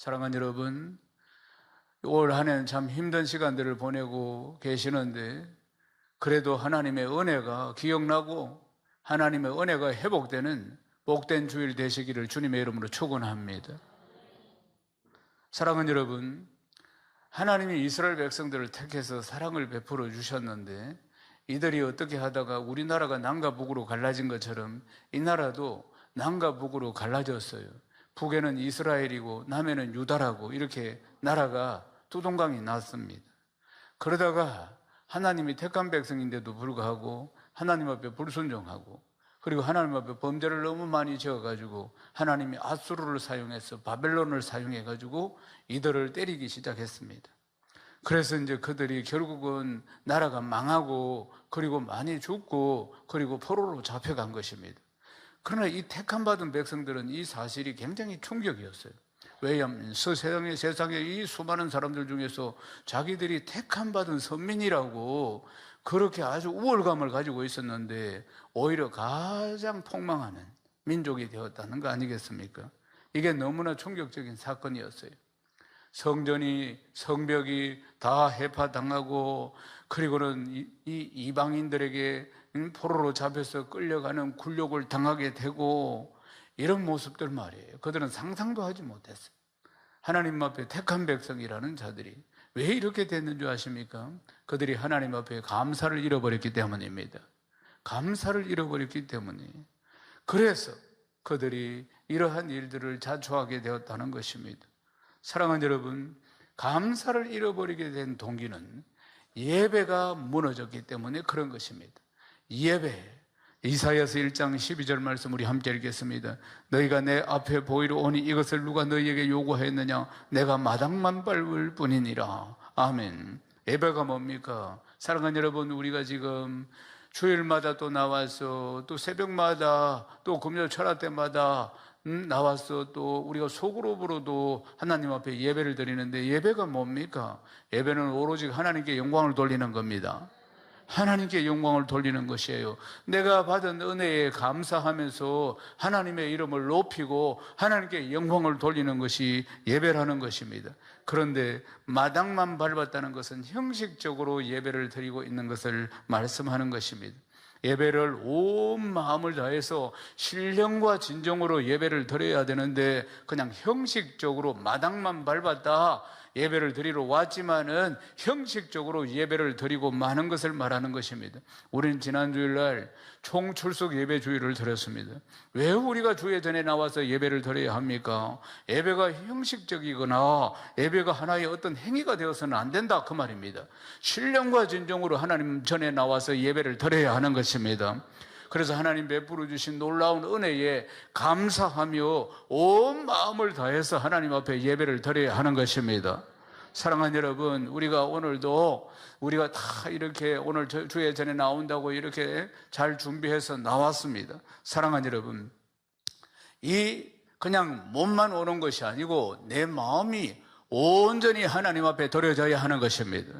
사랑하는 여러분, 올 한 해는 참 힘든 시간들을 보내고 계시는데 그래도 하나님의 은혜가 기억나고 하나님의 은혜가 회복되는 복된 주일 되시기를 주님의 이름으로 축원합니다. 사랑하는 여러분, 하나님이 이스라엘 백성들을 택해서 사랑을 베풀어 주셨는데 이들이 어떻게 하다가 우리나라가 남과 북으로 갈라진 것처럼 이 나라도 남과 북으로 갈라졌어요. 북에는 이스라엘이고 남에는 유다라고 이렇게 나라가 두 동강이 났습니다. 그러다가 하나님이 택한 백성인데도 불구하고 하나님 앞에 불순종하고 그리고 하나님 앞에 범죄를 너무 많이 지어가지고 하나님이 아수르를 사용해서 바벨론을 사용해가지고 이들을 때리기 시작했습니다. 그래서 이제 그들이 결국은 나라가 망하고 그리고 많이 죽고 그리고 포로로 잡혀간 것입니다. 그러나 이 택함 받은 백성들은 이 사실이 굉장히 충격이었어요. 왜냐하면 세상에 이 수많은 사람들 중에서 자기들이 택함 받은 선민이라고 그렇게 아주 우월감을 가지고 있었는데 오히려 가장 폭망하는 민족이 되었다는 거 아니겠습니까? 이게 너무나 충격적인 사건이었어요. 성벽이 다 해파당하고 그리고는 이 이방인들에게 포로로 잡혀서 끌려가는 굴욕을 당하게 되고 이런 모습들 말이에요. 그들은 상상도 하지 못했어요. 하나님 앞에 택한 백성이라는 자들이 왜 이렇게 됐는 줄 아십니까? 그들이 하나님 앞에 감사를 잃어버렸기 때문입니다. 감사를 잃어버렸기 때문에 그래서 그들이 이러한 일들을 자초하게 되었다는 것입니다. 사랑하는 여러분, 감사를 잃어버리게 된 동기는 예배가 무너졌기 때문에 그런 것입니다. 예배, 이사야서 1장 12절 말씀 우리 함께 읽겠습니다. 너희가 내 앞에 보이러 오니 이것을 누가 너희에게 요구하였느냐? 내가 마당만 밟을 뿐이니라. 아멘. 예배가 뭡니까? 사랑하는 여러분, 우리가 지금 주일마다 또 나와서 또 새벽마다 또 금요 철학 때마다 나와서 또 우리가 소그룹으로도 하나님 앞에 예배를 드리는데 예배가 뭡니까? 예배는 오로지 하나님께 영광을 돌리는 겁니다. 하나님께 영광을 돌리는 것이에요. 내가 받은 은혜에 감사하면서 하나님의 이름을 높이고 하나님께 영광을 돌리는 것이 예배라는 것입니다. 그런데 마당만 밟았다는 것은 형식적으로 예배를 드리고 있는 것을 말씀하는 것입니다. 예배를 온 마음을 다해서 신령과 진정으로 예배를 드려야 되는데 그냥 형식적으로 마당만 밟았다 예배를 드리러 왔지만은 형식적으로 예배를 드리고 마는 것을 말하는 것입니다. 우리는 지난 주일날 총출석 예배 주일을 드렸습니다. 왜 우리가 주의 전에 나와서 예배를 드려야 합니까? 예배가 형식적이거나 예배가 하나의 어떤 행위가 되어서는 안 된다 그 말입니다. 신령과 진정으로 하나님 전에 나와서 예배를 드려야 하는 것입니다. 그래서 하나님 베풀어 주신 놀라운 은혜에 감사하며 온 마음을 다해서 하나님 앞에 예배를 드려야 하는 것입니다. 사랑하는 여러분, 우리가 오늘도 우리가 다 이렇게 오늘 주의 전에 나온다고 이렇게 잘 준비해서 나왔습니다. 사랑하는 여러분, 이 그냥 몸만 오는 것이 아니고 내 마음이 온전히 하나님 앞에 드려져야 하는 것입니다.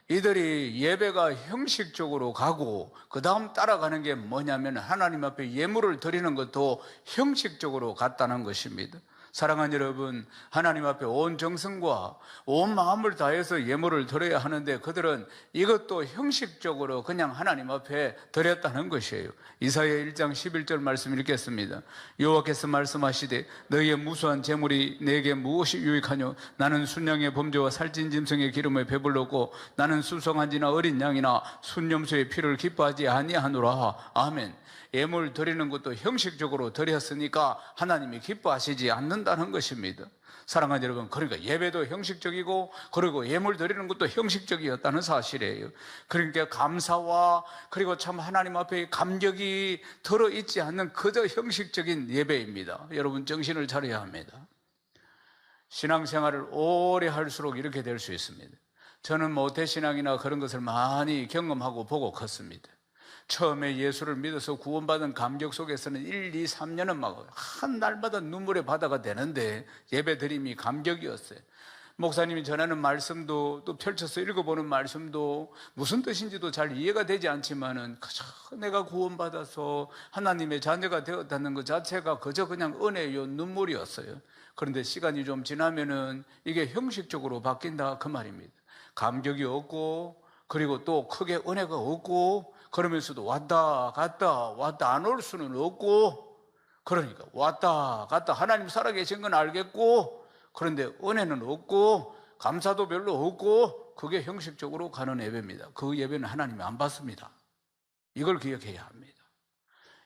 이들이 예배가 형식적으로 가고 그 다음 따라가는 게 뭐냐면 하나님 앞에 예물을 드리는 것도 형식적으로 갔다는 것입니다. 사랑하는 여러분, 하나님 앞에 온 정성과 온 마음을 다해서 예물을 드려야 하는데 그들은 이것도 형식적으로 그냥 하나님 앞에 드렸다는 것이에요. 이사야 1장 11절 말씀 읽겠습니다. 여호와께서 말씀하시되 너희의 무수한 재물이 내게 무엇이 유익하뇨? 나는 순양의 범죄와 살찐 짐승의 기름에 배불렀고 나는 수송아지나 어린 양이나 순염소의 피를 기뻐하지 아니하노라. 아멘. 예물 드리는 것도 형식적으로 드렸으니까 하나님이 기뻐하시지 않는다는 것입니다. 사랑하는 여러분, 그러니까 예배도 형식적이고 그리고 예물 드리는 것도 형식적이었다는 사실이에요. 그러니까 감사와 그리고 참 하나님 앞에 감격이 들어있지 않는 그저 형식적인 예배입니다. 여러분 정신을 차려야 합니다. 신앙생활을 오래 할수록 이렇게 될 수 있습니다. 저는 모태신앙이나 그런 것을 많이 경험하고 보고 컸습니다. 처음에 예수를 믿어서 구원받은 감격 속에서는 1, 2, 3년은 막 한 날마다 눈물의 바다가 되는데 예배 드림이 감격이었어요. 목사님이 전하는 말씀도 또 펼쳐서 읽어보는 말씀도 무슨 뜻인지도 잘 이해가 되지 않지만은 그저 내가 구원받아서 하나님의 자녀가 되었다는 것 자체가 그저 그냥 은혜요 눈물이었어요. 그런데 시간이 좀 지나면은 이게 형식적으로 바뀐다 그 말입니다. 감격이 없고 그리고 또 크게 은혜가 없고 그러면서도 왔다 갔다 안 올 수는 없고 그러니까 왔다 갔다 하나님 살아계신 건 알겠고 그런데 은혜는 없고 감사도 별로 없고 그게 형식적으로 가는 예배입니다. 그 예배는 하나님이 안 받습니다. 이걸 기억해야 합니다.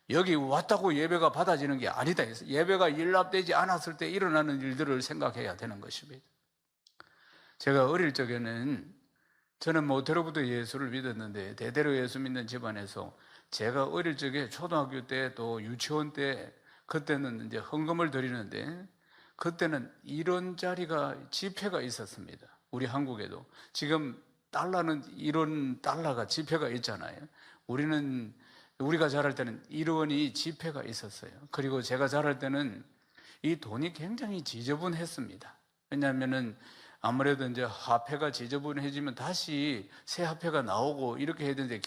여기 왔다고 예배가 받아지는 게 아니다. 예배가 일납되지 않았을 때 일어나는 일들을 생각해야 되는 것입니다. 제가 어릴 적에는 저는 모태로부터 예수를 믿었는데 대대로 예수 믿는 집안에서 제가 어릴 적에 초등학교 때 또 유치원 때 그때는 이제 헌금을 드리는데 그때는 이런 자리가 지폐가 있었습니다. 우리 한국에도 지금 달러는 이런 달러가 지폐가 있잖아요. 우리가 자랄 때는 1원이 지폐가 있었어요. 그리고 제가 자랄 때는 이 돈이 굉장히 지저분했습니다. 왜냐하면은 아무래도 이제 화폐가 지저분해지면 다시 새 화폐가 나오고 이렇게 해야 되는데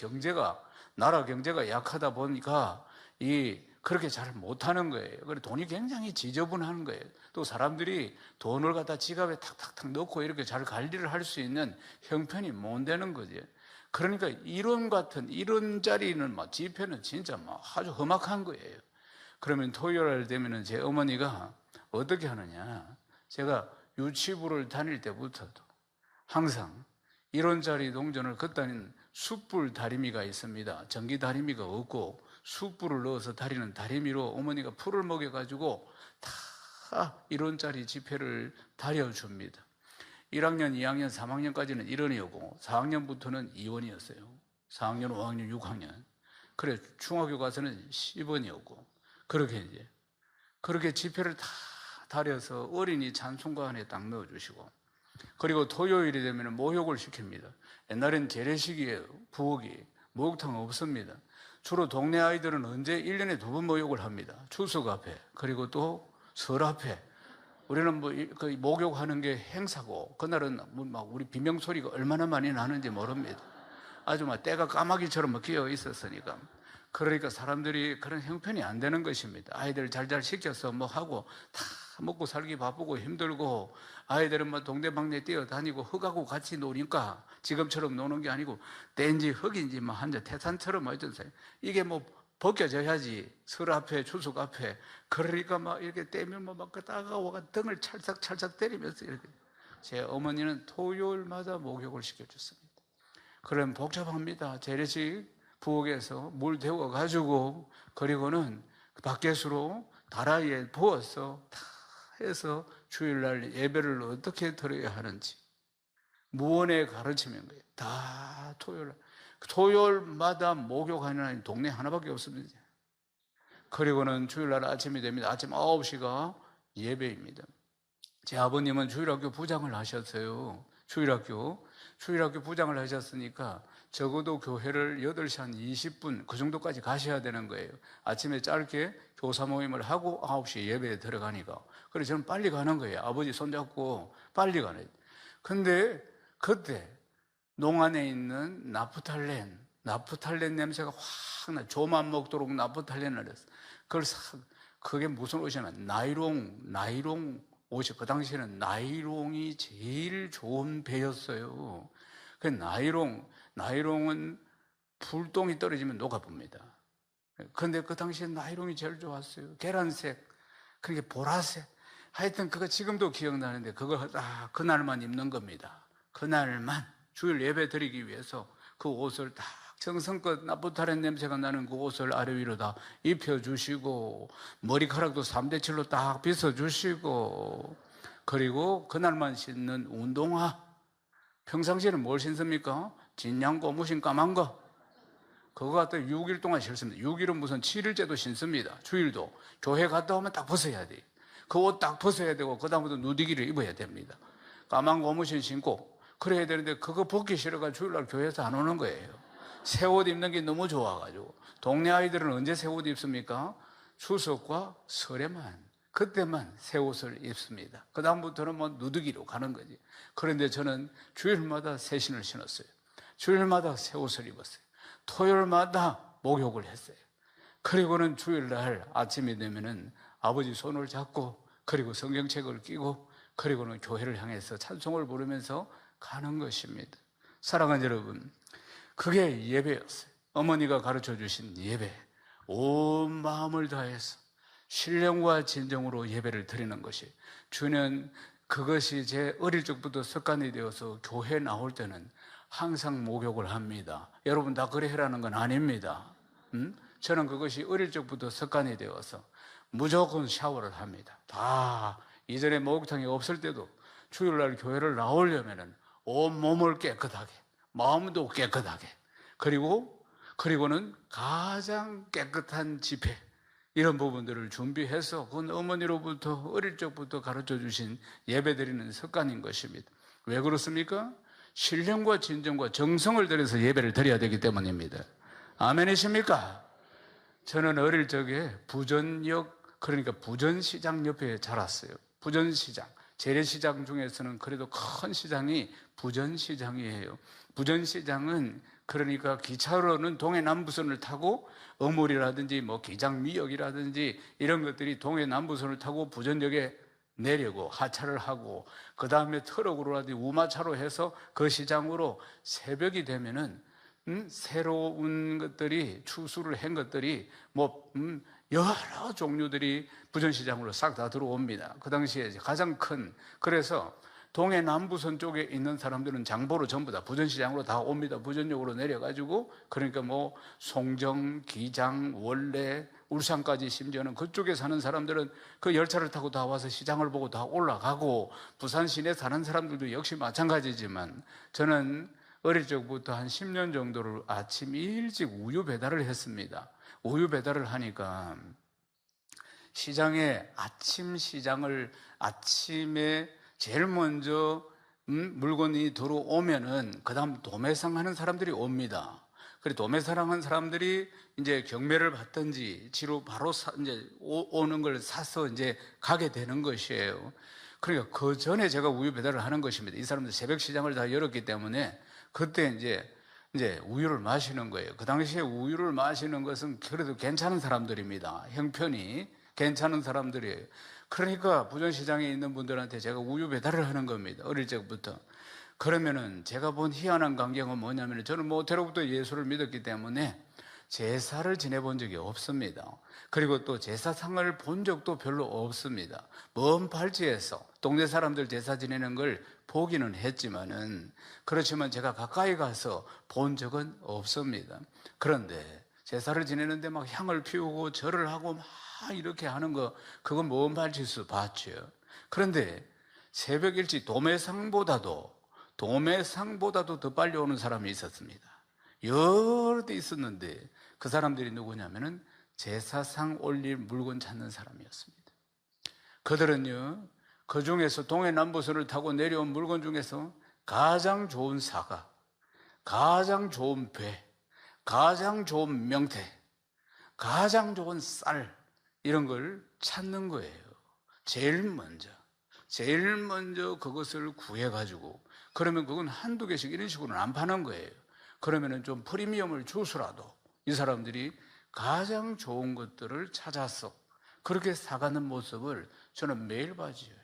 나라 경제가 약하다 보니까 그렇게 잘 못하는 거예요. 그래서 돈이 굉장히 지저분한 거예요. 또 사람들이 돈을 갖다 지갑에 탁탁탁 넣고 이렇게 잘 관리를 할 수 있는 형편이 못 되는 거죠. 그러니까 이런 자리는 지폐는 진짜 아주 험악한 거예요. 그러면 토요일 되면은 제 어머니가 어떻게 하느냐. 제가 유치부를 다닐 때부터도 항상 이런 자리 동전을 걷다는 숯불 다리미가 있습니다. 전기 다리미가 없고 숯불을 넣어서 다리는 다리미로 어머니가 풀을 먹여가지고 다 이런 자리 지폐를 다려줍니다. 1학년, 2학년, 3학년까지는 1원이었고 4학년부터는 2원이었어요. 4학년, 5학년, 6학년. 그래 중학교 가서는 10원이었고 그렇게 지폐를 다 다려서 어린이 찬송가안에 딱 넣어주시고 그리고 토요일이 되면 목욕을 시킵니다. 옛날엔 재래식이에요. 부엌이. 목욕탕 없습니다. 주로 동네 아이들은 언제 1년에 2번 목욕을 합니다. 추석 앞에 그리고 또 설 앞에. 우리는 목욕하는 게 행사고 그날은 우리 비명 소리가 얼마나 많이 나는지 모릅니다. 아주 때가 까마귀처럼 끼어 있었으니까. 그러니까 사람들이 그런 형편이 안 되는 것입니다. 아이들 잘 시켜서 하고 다 먹고 살기 바쁘고 힘들고 아이들은 동네방네 뛰어다니고 흙하고 같이 노니까 지금처럼 노는 게 아니고 땐지 흙인지 한자 태산처럼 어쩌세요. 이게 벗겨져야지 설 앞에 추석 앞에 그러니까 이렇게 떼면 따가워가 등을 찰싹찰싹 때리면서 이렇게 제 어머니는 토요일마다 목욕을 시켜줬습니다. 그럼 복잡합니다. 재래식 부엌에서 물 데워가지고 그리고는 밖에서로 다라이에 부어서 다 해서 주일날 예배를 어떻게 드려야 하는지 무언의 가르치는 거예요. 다 토요일마다 목욕하는 동네 하나밖에 없습니다. 그리고는 주일날 아침이 됩니다. 아침 9시가 예배입니다. 제 아버님은 주일학교 부장을 하셨어요. 주일학교 부장을 하셨으니까 적어도 교회를 8시 한 20분 그 정도까지 가셔야 되는 거예요. 아침에 짧게 교사 모임을 하고 9시에 예배에 들어가니까. 그래서 저는 빨리 가는 거예요. 아버지 손잡고 빨리 가는 거예요. 근데 그때 농안에 있는 나프탈렌 냄새가 확 나. 조만 먹도록 나프탈렌을 했어. 그게 무슨 옷이냐면 나이롱 옷이 그 당시에는 나이롱이 제일 좋은 배였어요. 그 나이롱은 불똥이 떨어지면 녹아봅니다. 그런데 그 당시에 나이롱이 제일 좋았어요. 계란색, 그게 보라색. 하여튼 그거 지금도 기억나는데 그거 그날만 입는 겁니다. 그날만 주일 예배 드리기 위해서 그 옷을 딱 정성껏 나프탈렌 냄새가 나는 그 옷을 아래 위로 다 입혀주시고 머리카락도 3대7로 딱 빗어주시고 그리고 그날만 신는 운동화. 평상시에는 뭘 신습니까? 진양 고무신 까만 거. 그거 갖다 6일 동안 신습니다. 6일은 무슨 7일째도 신습니다. 주일도. 교회 갔다 오면 딱 벗어야 돼. 그 옷 딱 벗어야 되고 그다음부터 누디기를 입어야 됩니다. 까만 고무신 신고 그래야 되는데 그거 벗기 싫어가지고 주일날 교회에서 안 오는 거예요. 새 옷 입는 게 너무 좋아가지고. 동네 아이들은 언제 새 옷 입습니까? 추석과 설에만. 그때만 새 옷을 입습니다. 그 다음부터는 뭐 누드기로 가는 거지. 그런데 저는 주일마다 새 신을 신었어요. 주일마다 새 옷을 입었어요. 토요일마다 목욕을 했어요. 그리고는 주일날 아침이 되면은 아버지 손을 잡고, 그리고 성경책을 끼고, 그리고는 교회를 향해서 찬송을 부르면서 가는 것입니다. 사랑하는 여러분, 그게 예배였어요. 어머니가 가르쳐 주신 예배. 온 마음을 다해서 신령과 진정으로 예배를 드리는 것이, 주는 그것이 제 어릴 적부터 습관이 되어서 교회 나올 때는 항상 목욕을 합니다. 여러분 다 그래 해라는 건 아닙니다. 저는 그것이 어릴 적부터 습관이 되어서 무조건 샤워를 합니다. 다 이전에 목욕탕이 없을 때도 주일날 교회를 나오려면은 온 몸을 깨끗하게, 마음도 깨끗하게, 그리고는 가장 깨끗한 집회, 이런 부분들을 준비해서, 그건 어머니로부터 어릴 적부터 가르쳐 주신 예배드리는 습관인 것입니다. 왜 그렇습니까? 신령과 진정과 정성을 들여서 예배를 드려야 되기 때문입니다. 아멘이십니까? 저는 어릴 적에 부전역, 그러니까 부전시장 옆에 자랐어요. 부전시장, 재래시장 중에서는 그래도 큰 시장이 부전시장이에요. 부전시장은 그러니까 기차로는 동해남부선을 타고 어물이라든지 뭐 기장미역이라든지 이런 것들이 동해남부선을 타고 부전역에 내려고 하차를 하고, 그 다음에 트럭으로라든지 우마차로 해서 그 시장으로 새벽이 되면은 새로운 것들이, 추수를 한 것들이 여러 종류들이 부전시장으로 싹 다 들어옵니다. 그 당시에 가장 큰, 그래서 동해남부선 쪽에 있는 사람들은 장보러 전부 다 부전시장으로 다 옵니다. 부전역으로 내려가지고, 그러니까 뭐 송정, 기장, 원래, 울산까지, 심지어는 그쪽에 사는 사람들은 그 열차를 타고 다 와서 시장을 보고 다 올라가고, 부산 시내 사는 사람들도 역시 마찬가지지만, 저는 어릴 적부터 한 10년 정도를 아침 일찍 우유 배달을 했습니다. 우유 배달을 하니까 시장에, 아침 시장을 아침에 제일 먼저 물건이 들어오면은 그 다음 도매상 하는 사람들이 옵니다. 그래, 도매상 하는 사람들이 이제 경매를 받든지 지로 바로 이제 오는 걸 사서 이제 가게 되는 것이에요. 그러니까 그 전에 제가 우유 배달을 하는 것입니다. 이 사람들 새벽 시장을 다 열었기 때문에 그때 이제 우유를 마시는 거예요. 그 당시에 우유를 마시는 것은 그래도 괜찮은 사람들입니다. 형편이 괜찮은 사람들이에요. 그러니까 부전시장에 있는 분들한테 제가 우유 배달을 하는 겁니다. 어릴 적부터. 그러면은 제가 본 희한한 광경은 뭐냐면, 저는 모태로부터 예수를 믿었기 때문에 제사를 지내본 적이 없습니다. 그리고 또 제사상을 본 적도 별로 없습니다. 먼 발치에서 동네 사람들 제사 지내는 걸 보기는 했지만은, 그렇지만 제가 가까이 가서 본 적은 없습니다. 그런데 제사를 지내는데 막 향을 피우고 절을 하고 막 이렇게 하는 거, 그건 먼 발치에서 봤죠. 그런데 새벽 일찍 도매상보다도 더 빨리 오는 사람이 있었습니다. 여러 대 있었는데 그 사람들이 누구냐면은 제사상 올릴 물건 찾는 사람이었습니다. 그들은요, 그 중에서 동해남부선을 타고 내려온 물건 중에서 가장 좋은 사과, 가장 좋은 배, 가장 좋은 명태, 가장 좋은 쌀, 이런 걸 찾는 거예요. 제일 먼저 그것을 구해가지고, 그러면 그건 한두 개씩 이런 식으로는 안 파는 거예요. 그러면은 좀 프리미엄을 주서라도 이 사람들이 가장 좋은 것들을 찾아서 그렇게 사가는 모습을 저는 매일 봐줘요.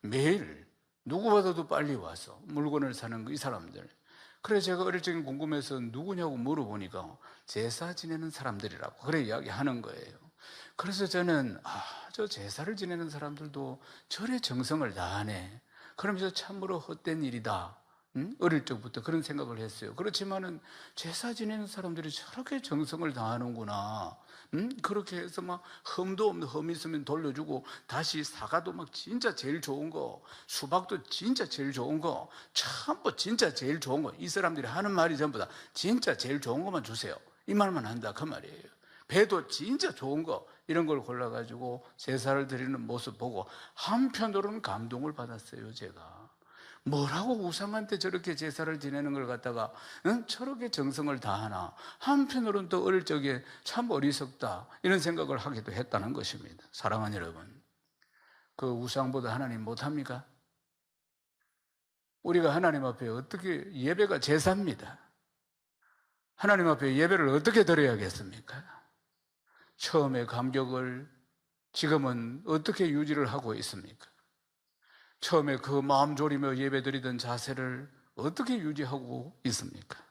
매일 누구보다도 빨리 와서 물건을 사는 이 사람들. 그래서 제가 어릴 적에 궁금해서 누구냐고 물어보니까 제사 지내는 사람들이라고 그래 이야기하는 거예요. 그래서 저는 저 제사를 지내는 사람들도 절의 정성을 다하네, 그러면서 참으로 헛된 일이다, 어릴 적부터 그런 생각을 했어요. 그렇지만은 제사 지내는 사람들이 저렇게 정성을 다하는구나. 그렇게 해서 막 흠도 없는, 흠 있으면 돌려주고, 다시 사과도 막 진짜 제일 좋은 거, 수박도 진짜 제일 좋은 거, 참뭐 진짜 제일 좋은 거, 이 사람들이 하는 말이 전부 다 진짜 제일 좋은 것만 주세요, 이 말만 한다 그 말이에요. 배도 진짜 좋은 거, 이런 걸 골라가지고 제사를 드리는 모습 보고 한편으로는 감동을 받았어요. 제가 뭐라고 우상한테 저렇게 제사를 지내는 걸 갖다가 저렇게 정성을 다하나, 한편으로는 또 어릴 적에 참 어리석다, 이런 생각을 하기도 했다는 것입니다. 사랑하는 여러분, 그 우상보다 하나님 못합니까? 우리가 하나님 앞에 어떻게, 예배가 제사입니다. 하나님 앞에 예배를 어떻게 드려야겠습니까? 처음에 감격을 지금은 어떻게 유지를 하고 있습니까? 처음에 그 마음 졸이며 예배 드리던 자세를 어떻게 유지하고 있습니까?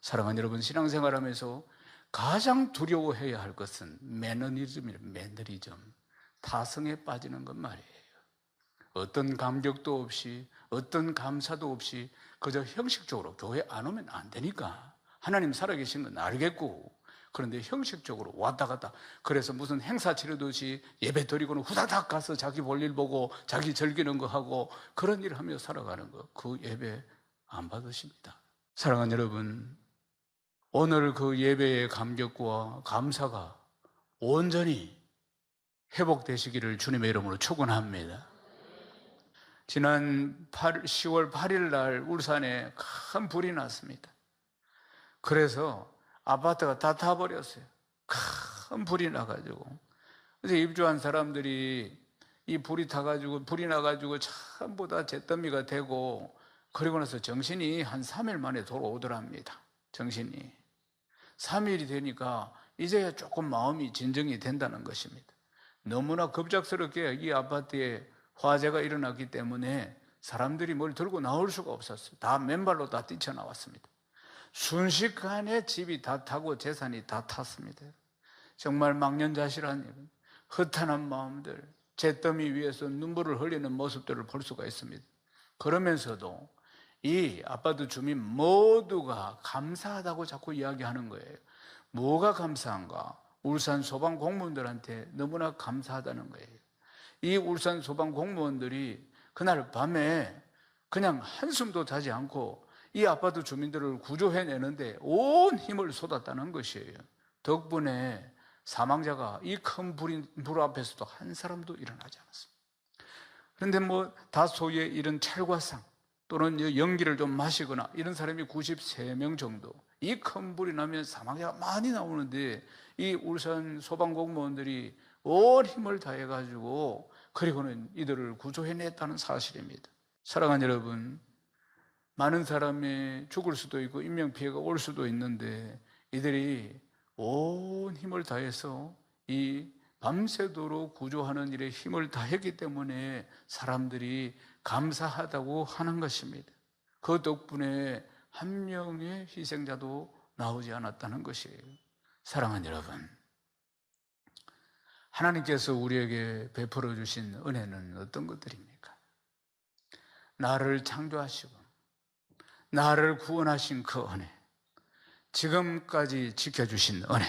사랑하는 여러분, 신앙생활하면서 가장 두려워해야 할 것은 매너리즘, 타성에 빠지는 것 말이에요. 어떤 감격도 없이, 어떤 감사도 없이 그저 형식적으로 교회 안 오면 안 되니까. 하나님 살아계신 건 알겠고, 그런데 형식적으로 왔다 갔다, 그래서 무슨 행사 치르듯이 예배 드리고는 후다닥 가서 자기 볼일 보고 자기 즐기는 거 하고 그런 일 하며 살아가는 거, 그 예배 안 받으십니다. 사랑하는 여러분, 오늘 그 예배의 감격과 감사가 온전히 회복되시기를 주님의 이름으로 축원합니다. 지난 10월 8일 날 울산에 큰 불이 났습니다. 그래서 아파트가 다 타버렸어요. 큰 불이 나가지고. 그래서 입주한 사람들이 이 불이 나가지고 전부 다 잿더미가 되고, 그리고 나서 정신이 한 3일 만에 돌아오더랍니다. 정신이. 3일이 되니까 이제야 조금 마음이 진정이 된다는 것입니다. 너무나 급작스럽게 이 아파트에 화재가 일어났기 때문에 사람들이 뭘 들고 나올 수가 없었어요. 다 맨발로 다 뛰쳐나왔습니다. 순식간에 집이 다 타고 재산이 다 탔습니다. 정말 망연자실한 허탄한 마음들, 잿더미 위에서 눈물을 흘리는 모습들을 볼 수가 있습니다. 그러면서도 이 아파트 주민 모두가 감사하다고 자꾸 이야기하는 거예요. 뭐가 감사한가? 울산 소방 공무원들한테 너무나 감사하다는 거예요. 이 울산 소방 공무원들이 그날 밤에 그냥 한숨도 자지 않고 이 아파트 주민들을 구조해내는데 온 힘을 쏟았다는 것이에요. 덕분에 사망자가 이 큰 불 앞에서도 한 사람도 일어나지 않았습니다. 그런데 다소의 이런 찰과상 또는 연기를 좀 마시거나 이런 사람이 93명 정도, 이 큰 불이 나면 사망자가 많이 나오는데 이 울산 소방공무원들이 온 힘을 다해가지고 그리고는 이들을 구조해냈다는 사실입니다. 사랑하는 여러분, 많은 사람이 죽을 수도 있고 인명피해가 올 수도 있는데 이들이 온 힘을 다해서 이 밤새도록 구조하는 일에 힘을 다했기 때문에 사람들이 감사하다고 하는 것입니다. 그 덕분에 한 명의 희생자도 나오지 않았다는 것이에요. 사랑하는 여러분, 하나님께서 우리에게 베풀어 주신 은혜는 어떤 것들입니까? 나를 창조하시고 나를 구원하신 그 은혜, 지금까지 지켜주신 은혜.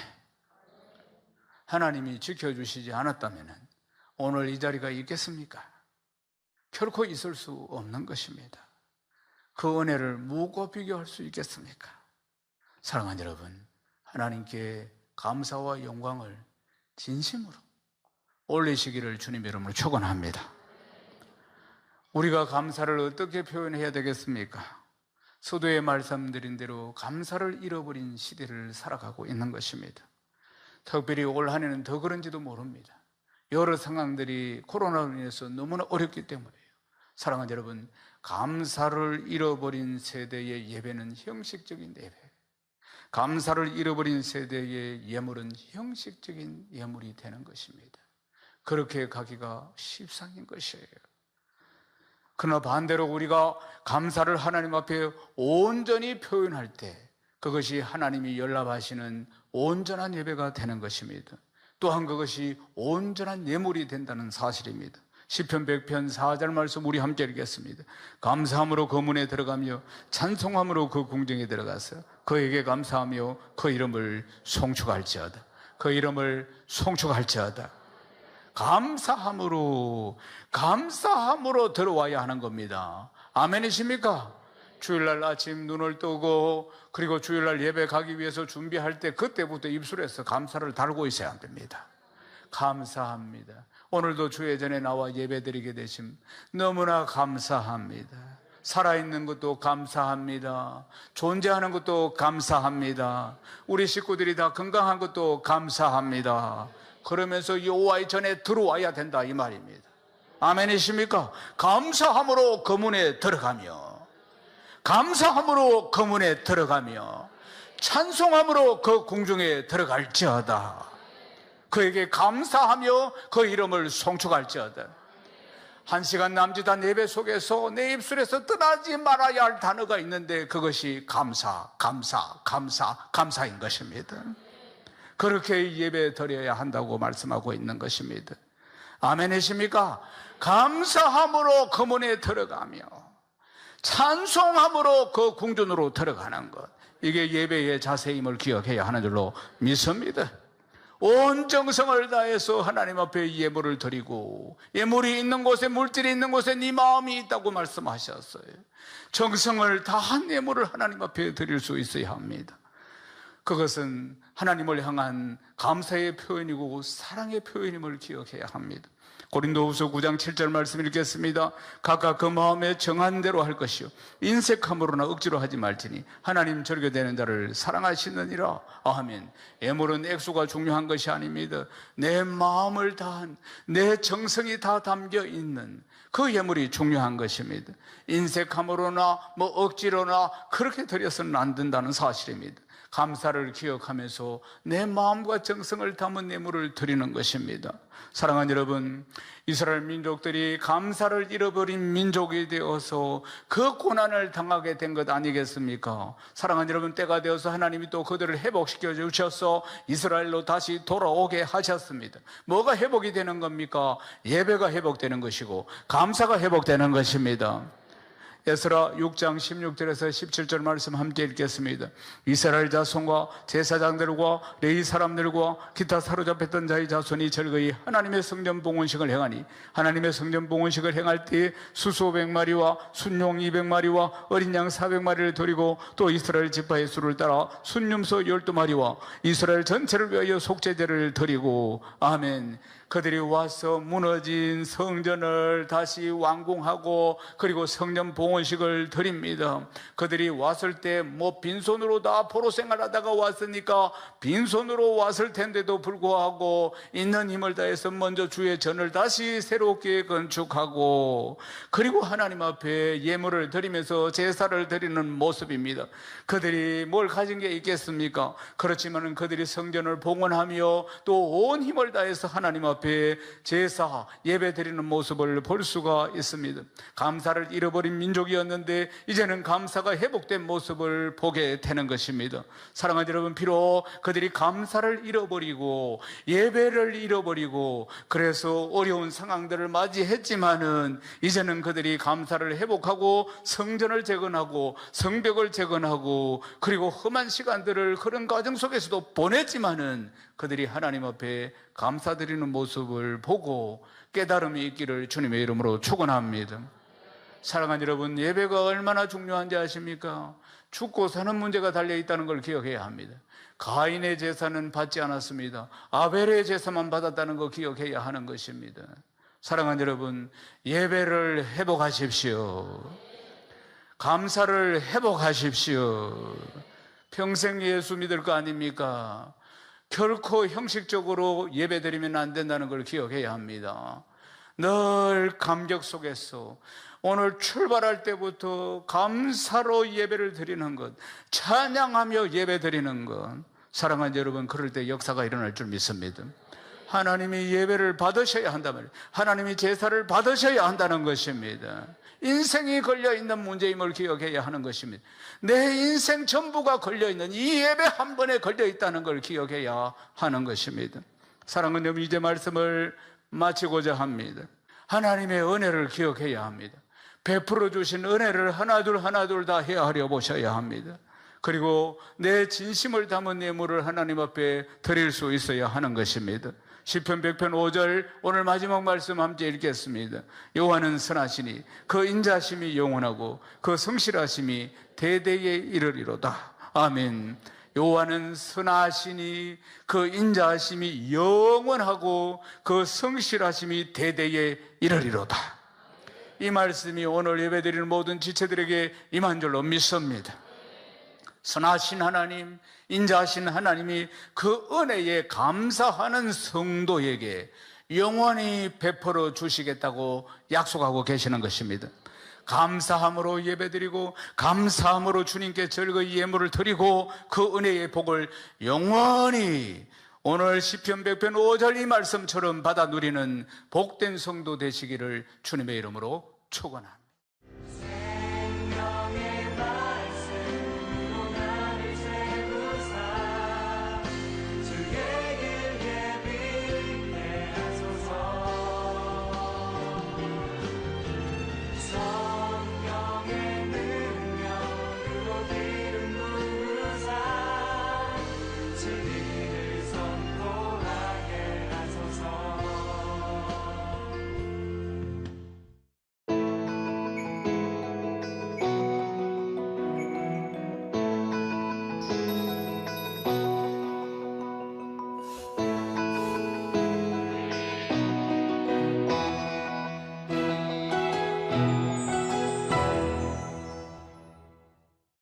하나님이 지켜주시지 않았다면 오늘 이 자리가 있겠습니까? 결코 있을 수 없는 것입니다. 그 은혜를 무엇과 비교할 수 있겠습니까? 사랑하는 여러분, 하나님께 감사와 영광을 진심으로 올리시기를 주님의 이름으로 축원합니다. 우리가 감사를 어떻게 표현해야 되겠습니까? 서두에 말씀드린 대로 감사를 잃어버린 시대를 살아가고 있는 것입니다. 특별히 올 한 해는 더 그런지도 모릅니다. 여러 상황들이 코로나로 인해서 너무나 어렵기 때문이에요. 사랑하는 여러분, 감사를 잃어버린 세대의 예배는 형식적인 예배, 감사를 잃어버린 세대의 예물은 형식적인 예물이 되는 것입니다. 그렇게 가기가 십상인 것이에요. 그러나 반대로 우리가 감사를 하나님 앞에 온전히 표현할 때 그것이 하나님이 연락하시는 온전한 예배가 되는 것입니다. 또한 그것이 온전한 예물이 된다는 사실입니다. 시편 100편 4절 말씀 우리 함께 읽겠습니다. 감사함으로 그 문에 들어가며 찬송함으로 그 궁정에 들어가서 그에게 감사하며 그 이름을 송축할지어다. 그 이름을 송축할지어다. 감사함으로 들어와야 하는 겁니다. 아멘이십니까? 주일날 아침 눈을 뜨고 그리고 주일날 예배 가기 위해서 준비할 때 그때부터 입술에서 감사를 달고 있어야 안 됩니다. 감사합니다. 오늘도 주의 전에 나와 예배드리게 되심 너무나 감사합니다. 살아있는 것도 감사합니다. 존재하는 것도 감사합니다. 우리 식구들이 다 건강한 것도 감사합니다. 그러면서 여호와의 전에 들어와야 된다 이 말입니다. 아멘이십니까? 감사함으로 그 문에 들어가며, 감사함으로 그 문에 들어가며, 찬송함으로 그 궁중에 들어갈지어다. 그에게 감사하며 그 이름을 송축할지어다. 1시간 남짓한 예배 속에서 내 입술에서 떠나지 말아야 할 단어가 있는데 그것이 감사인 것입니다. 그렇게 예배 드려야 한다고 말씀하고 있는 것입니다. 아멘이십니까? 감사함으로 그 문에 들어가며 찬송함으로 그 궁전으로 들어가는 것, 이게 예배의 자세임을 기억해야 하는 줄로 믿습니다. 온 정성을 다해서 하나님 앞에 예물을 드리고, 예물이 있는 곳에, 물질이 있는 곳에 네 마음이 있다고 말씀하셨어요. 정성을 다한 예물을 하나님 앞에 드릴 수 있어야 합니다. 그것은 하나님을 향한 감사의 표현이고 사랑의 표현임을 기억해야 합니다. 고린도후서 9장 7절 말씀 읽겠습니다. 각각 그 마음에 정한 대로 할 것이요 인색함으로나 억지로 하지 말지니 하나님 절개되는 자를 사랑하시느니라. 아멘. 예물은 액수가 중요한 것이 아닙니다. 내 마음을 다한, 내 정성이 다 담겨 있는 그 예물이 중요한 것입니다. 인색함으로나 억지로나 그렇게 드려서는 안 된다는 사실입니다. 감사를 기억하면서 내 마음과 정성을 담은 예물을 드리는 것입니다. 사랑하는 여러분, 이스라엘 민족들이 감사를 잃어버린 민족이 되어서 그 고난을 당하게 된 것 아니겠습니까? 사랑하는 여러분, 때가 되어서 하나님이 또 그들을 회복시켜 주셔서 이스라엘로 다시 돌아오게 하셨습니다. 뭐가 회복이 되는 겁니까? 예배가 회복되는 것이고 감사가 회복되는 것입니다. 에스라 6장 16절에서 17절 말씀 함께 읽겠습니다. 이스라엘 자손과 제사장들과 레위 사람들과 기타 사로잡혔던 자의 자손이 절거히 하나님의 성전 봉헌식을 행하니 하나님의 성전 봉헌식을 행할 때에 수소 100마리와 순용 200마리와 어린 양 400마리를 드리고 또 이스라엘 지파의 수를 따라 순염소 12마리와 이스라엘 전체를 위하여 속죄제를 드리고, 아멘. 그들이 와서 무너진 성전을 다시 완공하고 그리고 성전 봉헌식을 드립니다. 그들이 왔을 때 빈손으로 다 포로 생활하다가 왔으니까 빈손으로 왔을 텐데도 불구하고 있는 힘을 다해서 먼저 주의 전을 다시 새롭게 건축하고 그리고 하나님 앞에 예물을 드리면서 제사를 드리는 모습입니다. 그들이 뭘 가진 게 있겠습니까? 그렇지만 그들이 성전을 봉헌하며 또 온 힘을 다해서 하나님 앞에 제사, 예배 드리는 모습을 볼 수가 있습니다. 감사를 잃어버린 민족이었는데 이제는 감사가 회복된 모습을 보게 되는 것입니다. 사랑하는 여러분, 비록 그들이 감사를 잃어버리고 예배를 잃어버리고 그래서 어려운 상황들을 맞이했지만은 이제는 그들이 감사를 회복하고 성전을 재건하고 성벽을 재건하고 그리고 험한 시간들을 그런 과정 속에서도 보냈지만은 그들이 하나님 앞에 감사드리는 모습을 보고 깨달음이 있기를 주님의 이름으로 축원합니다. 사랑하는 여러분, 예배가 얼마나 중요한지 아십니까? 죽고 사는 문제가 달려있다는 걸 기억해야 합니다. 가인의 제사는 받지 않았습니다. 아벨의 제사만 받았다는 거 기억해야 하는 것입니다. 사랑하는 여러분, 예배를 회복하십시오. 감사를 회복하십시오. 평생 예수 믿을 거 아닙니까? 결코 형식적으로 예배드리면 안 된다는 걸 기억해야 합니다. 늘 감격 속에서 오늘 출발할 때부터 감사로 예배를 드리는 것, 찬양하며 예배 드리는 것, 사랑하는 여러분, 그럴 때 역사가 일어날 줄 믿습니다. 하나님이 예배를 받으셔야 한단 말이에요. 하나님이 제사를 받으셔야 한다는 것입니다. 인생이 걸려있는 문제임을 기억해야 하는 것입니다. 내 인생 전부가 걸려있는 이 예배 한 번에 걸려있다는 걸 기억해야 하는 것입니다. 사랑하는 여러분, 이제 말씀을 마치고자 합니다. 하나님의 은혜를 기억해야 합니다. 베풀어 주신 은혜를 하나둘 다 헤아려 보셔야 합니다. 그리고 내 진심을 담은 예물을 하나님 앞에 드릴 수 있어야 하는 것입니다. 시편 100편 5절 오늘 마지막 말씀 함께 읽겠습니다. 여호와는 선하시니 그 인자심이 영원하고 그 성실하심이 대대에 이르리로다. 아멘. 여호와는 선하시니 그 인자하심이 영원하고 그 성실하심이 대대에 이르리로다. 이 말씀이 오늘 예배드리는 모든 지체들에게 임한 줄로 믿습니다. 선하신 하나님, 인자하신 하나님이 그 은혜에 감사하는 성도에게 영원히 베풀어 주시겠다고 약속하고 계시는 것입니다. 감사함으로 예배드리고 감사함으로 주님께 즐거이 예물을 드리고 그 은혜의 복을 영원히 오늘 시편 100편 5절 이 말씀처럼 받아 누리는 복된 성도 되시기를 주님의 이름으로 축원합니다.